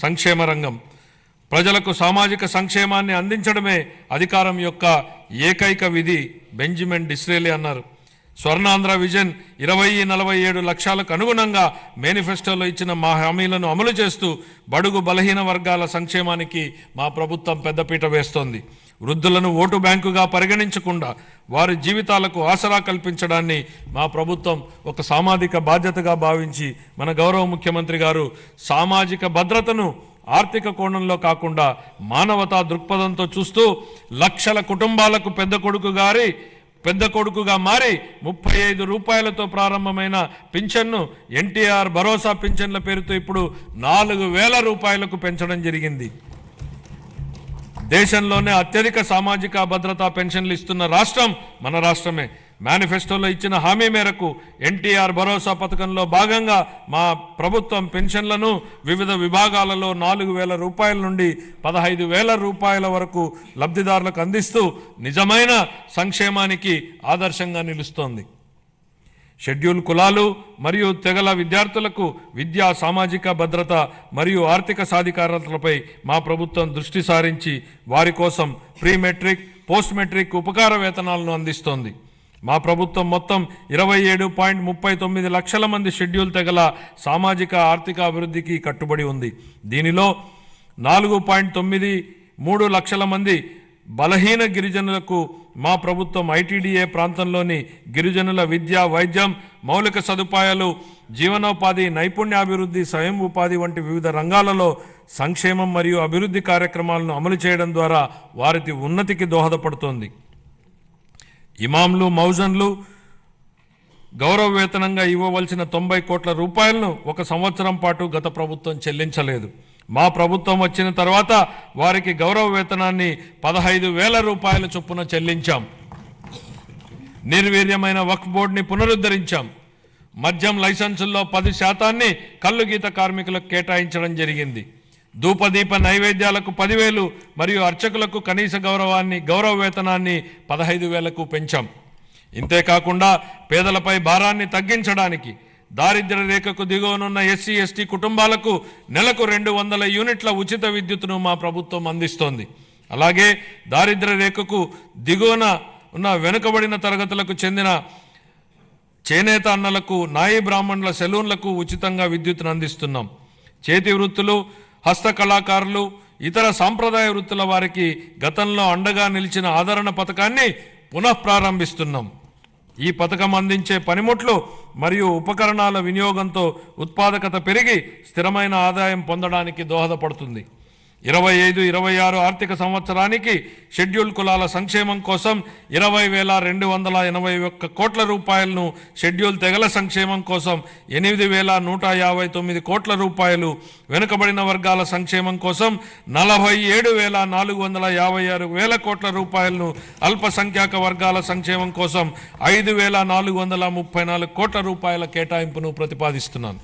సంక్షేమ రంగం. ప్రజలకు సామాజిక సంక్షేమాన్ని అందించడమే అధికారం యొక్క ఏకైక విధి బెంజమిన్ డిస్రేలి అన్నారు. స్వర్ణాంధ్ర విజన్ 2047 లక్ష్యాలకు అనుగుణంగా మేనిఫెస్టోలో ఇచ్చిన మా హామీలను అమలు చేస్తూ బడుగు బలహీన వర్గాల సంక్షేమానికి మా ప్రభుత్వం పెద్దపీట వేస్తోంది. వృద్ధులను ఓటు బ్యాంకుగా పరిగణించకుండా వారి జీవితాలకు ఆసరా కల్పించడాన్ని మా ప్రభుత్వం ఒక సామాజిక బాధ్యతగా భావించి మన గౌరవ ముఖ్యమంత్రి గారు సామాజిక భద్రతను ఆర్థిక కోణంలో కాకుండా మానవతా దృక్పథంతో చూస్తూ లక్షల కుటుంబాలకు పెద్ద కొడుకుగా మారి 35 రూపాయలతో ప్రారంభమైన పింఛన్ను ఎన్టీఆర్ భరోసా పింఛన్ల పేరుతో ఇప్పుడు 4,000 రూపాయలకు పెంచడం జరిగింది. దేశంలోనే అత్యధిక సామాజిక భద్రతా పెన్షన్లు ఇస్తున్న రాష్ట్రం మన రాష్ట్రమే. మేనిఫెస్టోలో ఇచ్చిన హామీ మేరకు ఎన్టీఆర్ భరోసా పథకంలో భాగంగా మా ప్రభుత్వం పెన్షన్లను వివిధ విభాగాలలో 4,000 రూపాయల నుండి 15,000 రూపాయల వరకు లబ్ధిదారులకు అందిస్తూ నిజమైన సంక్షేమానికి ఆదర్శంగా నిలుస్తోంది. షెడ్యూల్ కులాలు మరియు తెగల విద్యార్థులకు విద్యా సామాజిక భద్రత మరియు ఆర్థిక సాధికారతలపై మా ప్రభుత్వం దృష్టి సారించి వారి కోసం ప్రీ మెట్రిక్ పోస్ట్ మెట్రిక్ ఉపకార వేతనాలను అందిస్తోంది. మా ప్రభుత్వం మొత్తం 27.39 లక్షల మంది షెడ్యూల్ తెగల సామాజిక ఆర్థిక అభివృద్ధికి కట్టుబడి ఉంది. దీనిలో 4.93 లక్షల మంది బలహీన గిరిజనులకు మా ప్రభుత్వం ఐటీడీఏ ప్రాంతంలోని గిరిజనుల విద్య, వైద్యం, మౌలిక సదుపాయాలు, జీవనోపాధి, నైపుణ్యాభివృద్ధి, స్వయం ఉపాధి వంటి వివిధ రంగాలలో సంక్షేమం మరియు అభివృద్ధి కార్యక్రమాలను అమలు చేయడం ద్వారా వారి ఉన్నతికి దోహదపడుతోంది. ఇమాంలు, మౌజన్లు గౌరవ వేతనంగా ఇవ్వవలసిన 90 కోట్ల రూపాయలను 1 సంవత్సరం పాటు గత ప్రభుత్వం చెల్లించలేదు. మా ప్రభుత్వం వచ్చిన తర్వాత వారికి గౌరవ వేతనాన్ని 15,000 రూపాయల చొప్పున చెల్లించాం. నిర్వీర్యమైన వక్ఫ్ బోర్డుని పునరుద్ధరించాం. మద్యం లైసెన్సుల్లో 10% కల్లు గీత కార్మికులకు కేటాయించడం జరిగింది. ధూపదీప నైవేద్యాలకు 10,000 మరియు అర్చకులకు కనీస గౌరవ వేతనాన్ని 15,000కు పెంచాం. ఇంతేకాకుండా పేదలపై భారాన్ని తగ్గించడానికి దారిద్ర్య రేఖకు దిగువనున్న ఎస్సీ ఎస్టీ కుటుంబాలకు నెలకు 200 యూనిట్ల ఉచిత విద్యుత్తును మా ప్రభుత్వం అందిస్తోంది. అలాగే దారిద్ర్య రేఖకు దిగువన ఉన్న వెనుకబడిన తరగతులకు చెందిన చేనేత అన్నలకు, నాయి బ్రాహ్మణుల సెలూన్లకు ఉచితంగా విద్యుత్తును అందిస్తున్నాం. చేతి వృత్తులు, హస్త కళాకారులు, ఇతర సాంప్రదాయ వృత్తుల వారికి గతంలో అండగా నిలిచిన ఆదరణ పథకాన్ని పునఃప్రారంభిస్తున్నాం. ఈ పథకం అందించే పనిముట్లు మరియు ఉపకరణాల వినియోగంతో ఉత్పాదకత పెరిగి స్థిరమైన ఆదాయం పొందడానికి దోహదపడుతుంది. 25-26 ఆర్థిక సంవత్సరానికి షెడ్యూల్ కులాల సంక్షేమం కోసం 20,281 కోట్ల రూపాయలను, షెడ్యూల్ తెగల సంక్షేమం కోసం 8,159 కోట్ల రూపాయలు, వెనుకబడిన వర్గాల సంక్షేమం కోసం 47,456 కోట్ల రూపాయలను, అల్పసంఖ్యాక వర్గాల సంక్షేమం కోసం 5,434 కోట్ల రూపాయల కేటాయింపును ప్రతిపాదిస్తున్నాను.